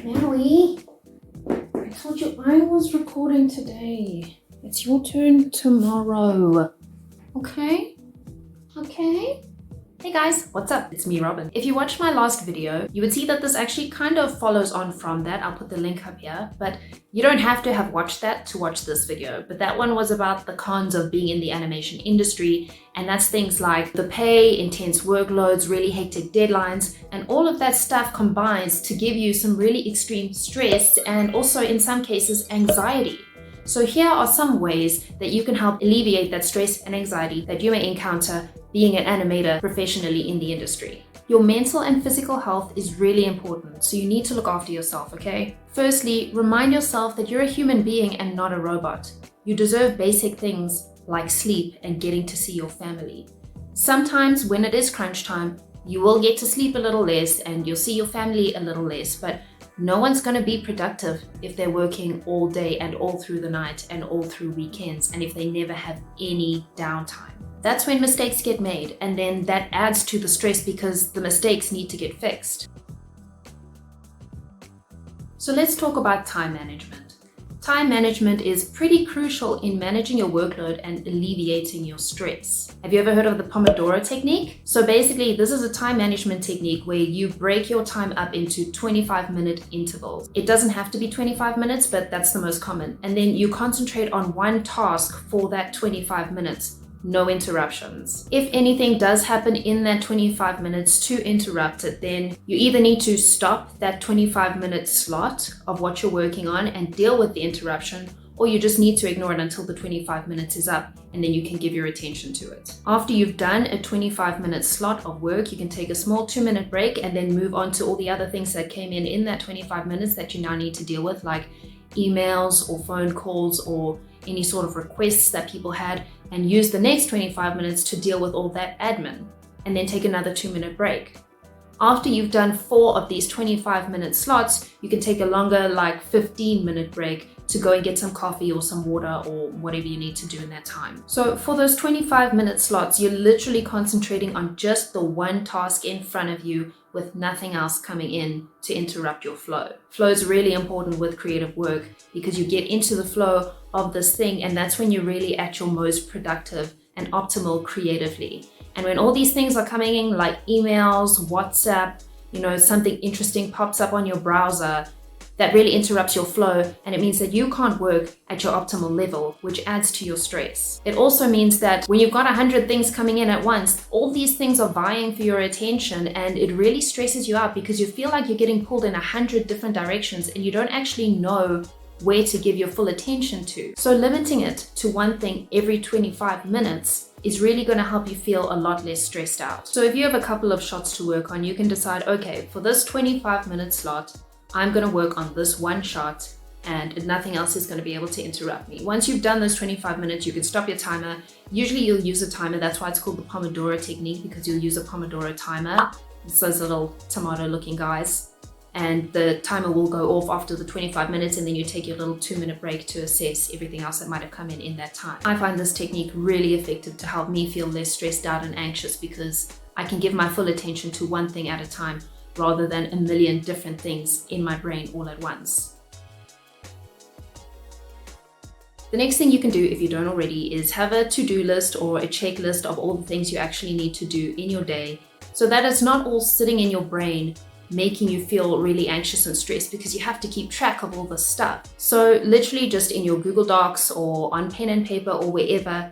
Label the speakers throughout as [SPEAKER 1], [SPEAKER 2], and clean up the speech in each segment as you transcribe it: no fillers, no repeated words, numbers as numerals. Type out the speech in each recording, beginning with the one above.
[SPEAKER 1] Maui, I told you I was recording today. It's your turn tomorrow. Okay? Okay? Hey guys, what's up? It's me, Robin. If you watched my last video, you would see that this actually kind of follows on from that. I'll put the link up here, but you don't have to have watched that to watch this video. But that one was about the cons of being in the animation industry, and that's things like the pay, intense workloads, really hectic deadlines, and all of that stuff combines to give you some really extreme stress and also in some cases anxiety. So here are some ways that you can help alleviate that stress and anxiety that you may encounter being an animator professionally in the industry. Your mental and physical health is really important, so you need to look after yourself, okay? Firstly, remind yourself that you're a human being and not a robot. You deserve basic things like sleep and getting to see your family. Sometimes when it is crunch time, you will get to sleep a little less and you'll see your family a little less, but no one's going to be productive if they're working all day and all through the night and all through weekends, and if they never have any downtime. That's when mistakes get made, and then that adds to the stress because the mistakes need to get fixed. So let's talk about time management. Time management is pretty crucial in managing your workload and alleviating your stress. Have you ever heard of the Pomodoro technique? So basically, this is a time management technique where you break your time up into 25-minute intervals. It doesn't have to be 25 minutes, but that's the most common. And then you concentrate on one task for that 25 minutes. No interruptions. If anything does happen in that 25 minutes to interrupt it, then you either need to stop that 25-minute slot of what you're working on and deal with the interruption, or you just need to ignore it until the 25 minutes is up and then you can give your attention to it. After you've done a 25-minute slot of work, you can take a small 2-minute break and then move on to all the other things that came in that 25 minutes that you now need to deal with, like emails or phone calls or any sort of requests that people had, and use the next 25 minutes to deal with all that admin, and then take another 2-minute break. After you've done 4 of these 25-minute slots, you can take a longer, like 15-minute break to go and get some coffee or some water or whatever you need to do in that time. So for those 25-minute slots, you're literally concentrating on just the one task in front of you with nothing else coming in to interrupt your flow. Flow is really important with creative work because you get into the flow of this thing, and that's when you're really at your most productive and optimal creatively. And when all these things are coming in, like emails, WhatsApp, something interesting pops up on your browser, that really interrupts your flow, and it means that you can't work at your optimal level, which adds to your stress. It also means that when you've got 100 things coming in at once, all these things are vying for your attention, and it really stresses you out because you feel like you're getting pulled in 100 different directions and you don't actually know where to give your full attention to. So limiting it to one thing every 25 minutes is really going to help you feel a lot less stressed out. So if you have a couple of shots to work on, you can decide, okay, for this 25-minute slot, I'm going to work on this one shot and nothing else is going to be able to interrupt me. Once you've done those 25 minutes, you can stop your timer. Usually you'll use a timer. That's why it's called the Pomodoro technique, because you'll use a Pomodoro timer. It's those little tomato looking guys. And the timer will go off after the 25 minutes, and then you take your little 2-minute break to assess everything else that might have come in that time. I find this technique really effective to help me feel less stressed out and anxious because I can give my full attention to one thing at a time rather than a million different things in my brain all at once. The next thing you can do, if you don't already, is have a to-do list or a checklist of all the things you actually need to do in your day, so that it's not all sitting in your brain making you feel really anxious and stressed because you have to keep track of all this stuff. So literally just in your Google Docs or on pen and paper or wherever,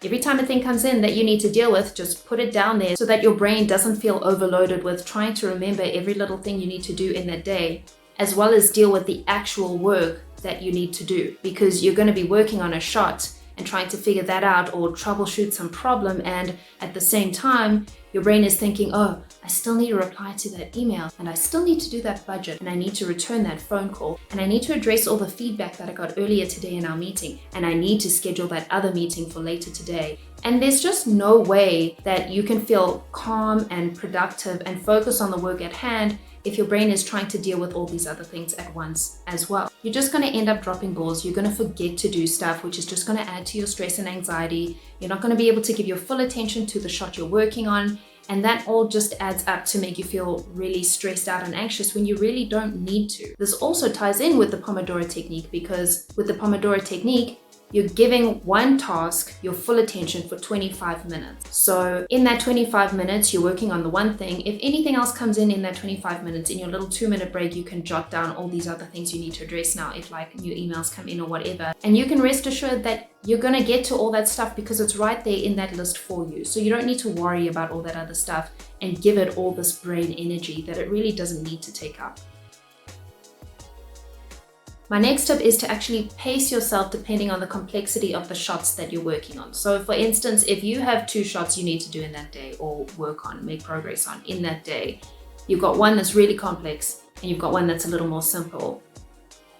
[SPEAKER 1] every time a thing comes in that you need to deal with, just put it down there so that your brain doesn't feel overloaded with trying to remember every little thing you need to do in that day, as well as deal with the actual work that you need to do, because you're going to be working on a shot and trying to figure that out or troubleshoot some problem, and at the same time your brain is thinking, oh, I still need to reply to that email, and I still need to do that budget, and I need to return that phone call, and I need to address all the feedback that I got earlier today in our meeting, and I need to schedule that other meeting for later today. And there's just no way that you can feel calm and productive and focus on the work at hand if your brain is trying to deal with all these other things at once as well. You're just going to end up dropping balls. You're going to forget to do stuff, which is just going to add to your stress and anxiety. You're not going to be able to give your full attention to the shot you're working on, And that all just adds up to make you feel really stressed out and anxious when you really don't need to. This also ties in with the Pomodoro technique, because with the Pomodoro technique, you're giving one task your full attention for 25 minutes. So in that 25 minutes, you're working on the one thing. If anything else comes in that 25 minutes, in your little 2-minute break, you can jot down all these other things you need to address now, if like new emails come in or whatever. And you can rest assured that you're gonna get to all that stuff because it's right there in that list for you. So you don't need to worry about all that other stuff and give it all this brain energy that it really doesn't need to take up. My next tip is to actually pace yourself depending on the complexity of the shots that you're working on. So for instance, if you have 2 shots you need to do in that day or work on, make progress on in that day, you've got one that's really complex and you've got one that's a little more simple.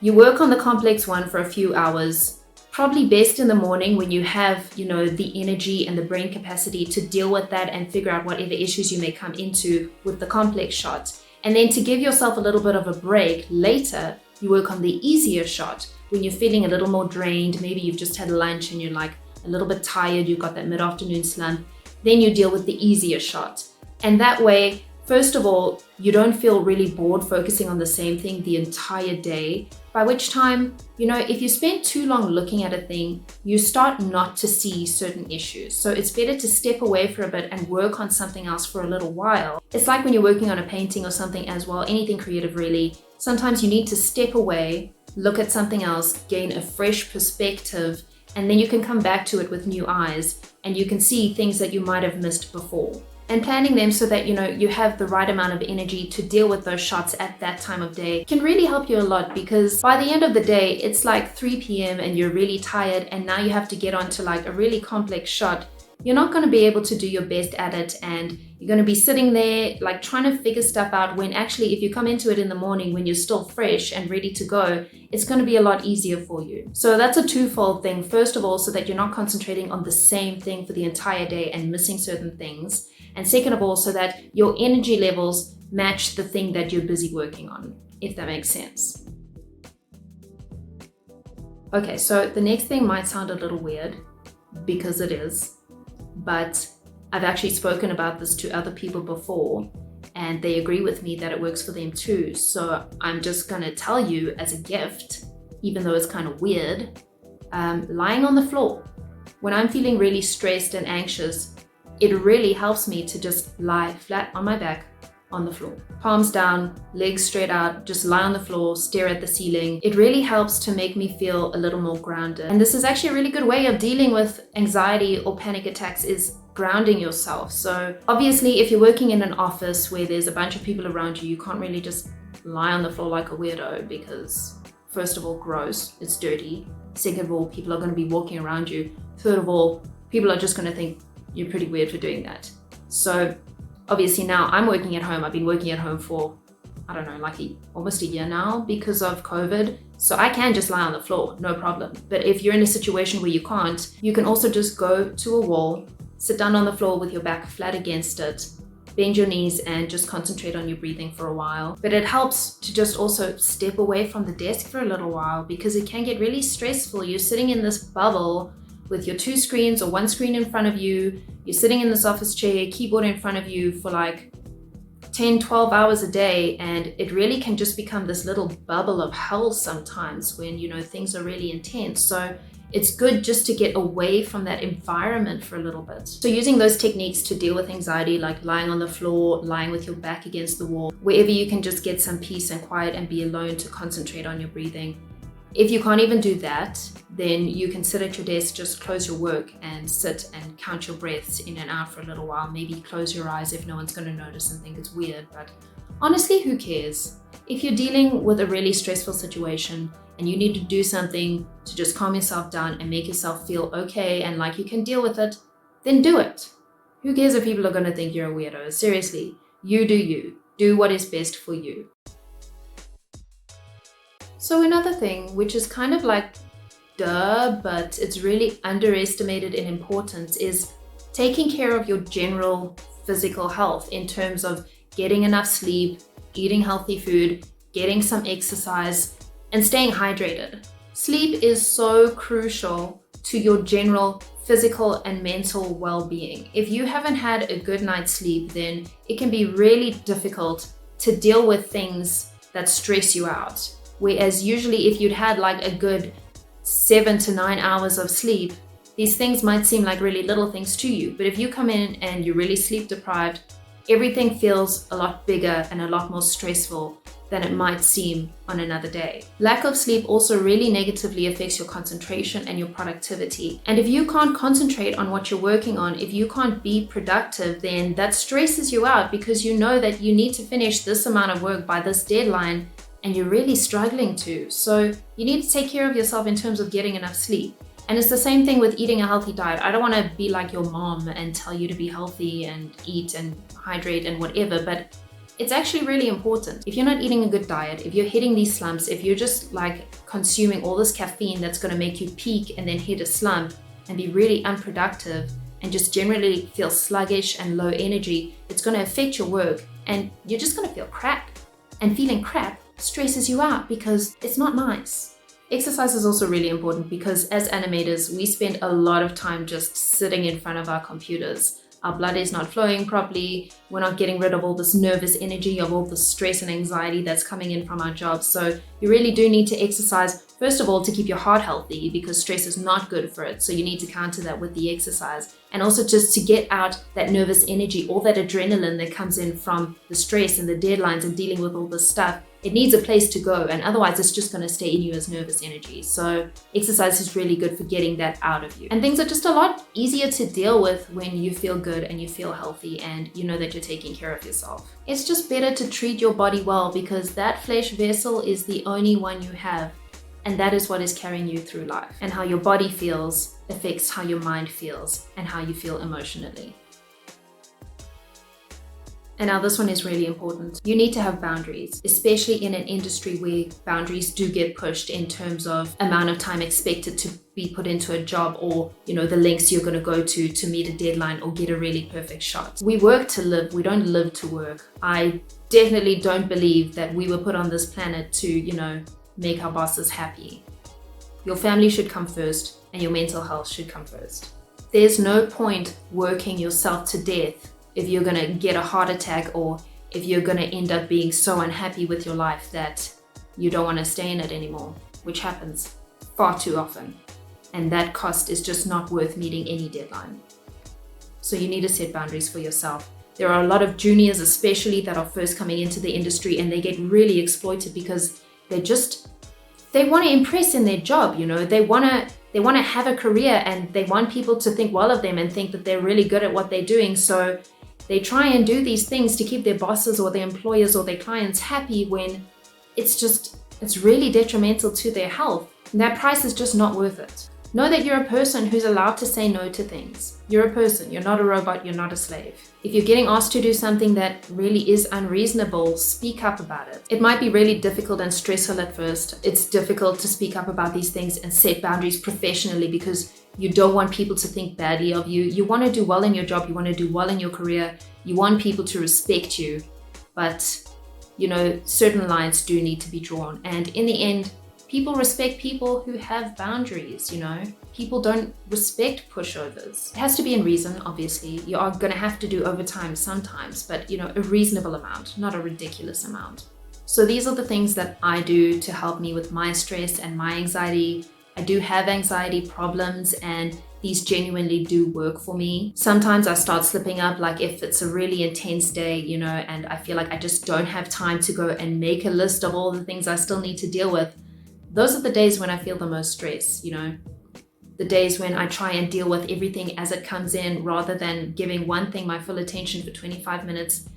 [SPEAKER 1] You work on the complex one for a few hours, probably best in the morning when you have, the energy and the brain capacity to deal with that and figure out whatever issues you may come into with the complex shot. And then to give yourself a little bit of a break later, you work on the easier shot when you're feeling a little more drained. Maybe you've just had lunch and you're like a little bit tired, you've got that mid-afternoon slump. Then you deal with the easier shot. And that way, first of all, you don't feel really bored focusing on the same thing the entire day, by which time, if you spend too long looking at a thing, you start not to see certain issues. So it's better to step away for a bit and work on something else for a little while. It's like when you're working on a painting or something as well, anything creative really. Sometimes you need to step away, look at something else, gain a fresh perspective, and then you can come back to it with new eyes and you can see things that you might have missed before. And planning them so that you have the right amount of energy to deal with those shots at that time of day can really help you a lot, because by the end of the day, it's like 3 p.m. and you're really tired and now you have to get onto like a really complex shot. You're not going to be able to do your best at it, and you're going to be sitting there like trying to figure stuff out, when actually if you come into it in the morning when you're still fresh and ready to go, it's going to be a lot easier for you. So that's a twofold thing. First of all, so that you're not concentrating on the same thing for the entire day and missing certain things. And second of all, so that your energy levels match the thing that you're busy working on, if that makes sense. Okay, so the next thing might sound a little weird, because it is. But I've actually spoken about this to other people before and they agree with me that it works for them too. So I'm just gonna tell you as a gift, even though it's kind of weird, lying on the floor. When I'm feeling really stressed and anxious, it really helps me to just lie flat on my back on the floor. Palms down, legs straight out, just lie on the floor, stare at the ceiling. It really helps to make me feel a little more grounded. And this is actually a really good way of dealing with anxiety or panic attacks, is grounding yourself. So obviously if you're working in an office where there's a bunch of people around you, you can't really just lie on the floor like a weirdo, because first of all, gross, it's dirty. Second of all, people are going to be walking around you. Third of all, people are just going to think you're pretty weird for doing that. So obviously now I'm working at home. I've been working at home for, almost a year now because of COVID. So I can just lie on the floor, no problem. But if you're in a situation where you can't, you can also just go to a wall, sit down on the floor with your back flat against it, bend your knees and just concentrate on your breathing for a while. But it helps to just also step away from the desk for a little while, because it can get really stressful. You're sitting in this bubble with your 2 screens or 1 screen in front of you. You're sitting in this office chair, keyboard in front of you for like 10, 12 hours a day. And it really can just become this little bubble of hell sometimes when, things are really intense. So it's good just to get away from that environment for a little bit. So using those techniques to deal with anxiety, like lying on the floor, lying with your back against the wall, wherever you can just get some peace and quiet and be alone to concentrate on your breathing. If you can't even do that, then you can sit at your desk, just close your work and sit and count your breaths in and out for a little while. Maybe close your eyes if no one's going to notice and think it's weird, but honestly, who cares? If you're dealing with a really stressful situation and you need to do something to just calm yourself down and make yourself feel okay and like you can deal with it, then do it. Who cares if people are going to think you're a weirdo? Seriously, you do you. Do what is best for you. So another thing, which is kind of like duh, but it's really underestimated in importance, is taking care of your general physical health in terms of getting enough sleep, eating healthy food, getting some exercise, and staying hydrated. Sleep is so crucial to your general physical and mental well-being. If you haven't had a good night's sleep, then it can be really difficult to deal with things that stress you out. Whereas usually if you'd had like a good 7 to 9 hours of sleep, these things might seem like really little things to you. But if you come in and you're really sleep deprived, everything feels a lot bigger and a lot more stressful than it might seem on another day. Lack of sleep also really negatively affects your concentration and your productivity. And if you can't concentrate on what you're working on, if you can't be productive, then that stresses you out because you know that you need to finish this amount of work by this deadline and you're really struggling to. So you need to take care of yourself in terms of getting enough sleep. And it's the same thing with eating a healthy diet. I don't want to be like your mom and tell you to be healthy and eat and hydrate and whatever, but it's actually really important. If you're not eating a good diet, if you're hitting these slumps, if you're just like consuming all this caffeine that's going to make you peak and then hit a slump and be really unproductive and just generally feel sluggish and low energy, it's going to affect your work and you're just going to feel crap. And feeling crap stresses you out because it's not nice. Exercise is also really important because as animators, we spend a lot of time just sitting in front of our computers. Our blood is not flowing properly. We're not getting rid of all this nervous energy, of all the stress and anxiety that's coming in from our jobs. So you really do need to exercise, first of all, to keep your heart healthy because stress is not good for it. So you need to counter that with the exercise. And also just to get out that nervous energy, all that adrenaline that comes in from the stress and the deadlines and dealing with all this stuff. It needs a place to go, and otherwise it's just going to stay in you as nervous energy. So exercise is really good for getting that out of you. And things are just a lot easier to deal with when you feel good and you feel healthy and you know that you're taking care of yourself. It's just better to treat your body well because that flesh vessel is the only one you have. And that is what is carrying you through life. And how your body feels affects how your mind feels and how you feel emotionally. And now this one is really important. You need to have boundaries, especially in an industry where boundaries do get pushed in terms of amount of time expected to be put into a job or, the lengths you're going to go to meet a deadline or get a really perfect shot. We work to live. We don't live to work. I definitely don't believe that we were put on this planet to, make our bosses happy. Your family should come first and your mental health should come first. There's no point working yourself to death if you're going to get a heart attack or if you're going to end up being so unhappy with your life that you don't want to stay in it anymore, which happens far too often. And that cost is just not worth meeting any deadline. So you need to set boundaries for yourself. There are a lot of juniors especially that are first coming into the industry and they get really exploited because they want to impress in their job, they want to have a career and they want people to think well of them and think that they're really good at what they're doing. So they try and do these things to keep their bosses or their employers or their clients happy when it's really detrimental to their health. And that price is just not worth it. Know that you're a person who's allowed to say no to things. You're a person, you're not a robot, you're not a slave. If you're getting asked to do something that really is unreasonable, speak up about it. It might be really difficult and stressful at first. It's difficult to speak up about these things and set boundaries professionally because you don't want people to think badly of you. You want to do well in your job, you want to do well in your career, you want people to respect you, but certain lines do need to be drawn. And in the end, people respect people who have boundaries, People don't respect pushovers. It has to be in reason, obviously. You are going to have to do overtime sometimes, but, a reasonable amount, not a ridiculous amount. So these are the things that I do to help me with my stress and my anxiety. I do have anxiety problems and these genuinely do work for me. Sometimes I start slipping up, like if it's a really intense day, and I feel like I just don't have time to go and make a list of all the things I still need to deal with. Those are the days when I feel the most stress, the days when I try and deal with everything as it comes in rather than giving one thing my full attention for 25 minutes.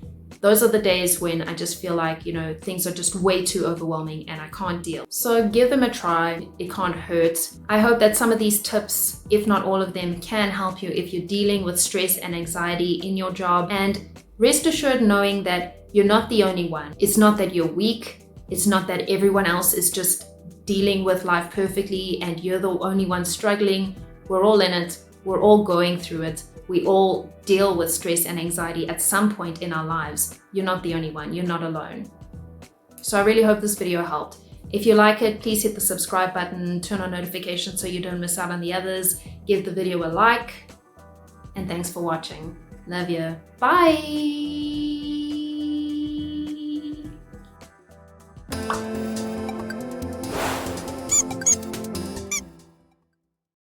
[SPEAKER 1] Those are the days when I just feel like, things are just way too overwhelming and I can't deal. So give them a try. It can't hurt. I hope that some of these tips, if not all of them, can help you if you're dealing with stress and anxiety in your job. And rest assured knowing that you're not the only one. It's not that you're weak. It's not that everyone else is just dealing with life perfectly and you're the only one struggling. We're all in it. We're all going through it. We all deal with stress and anxiety at some point in our lives. You're not the only one. You're not alone. So I really hope this video helped. If you like it, please hit the subscribe button, turn on notifications so you don't miss out on the others. give the video a like, and thanks for watching. Love you. Bye!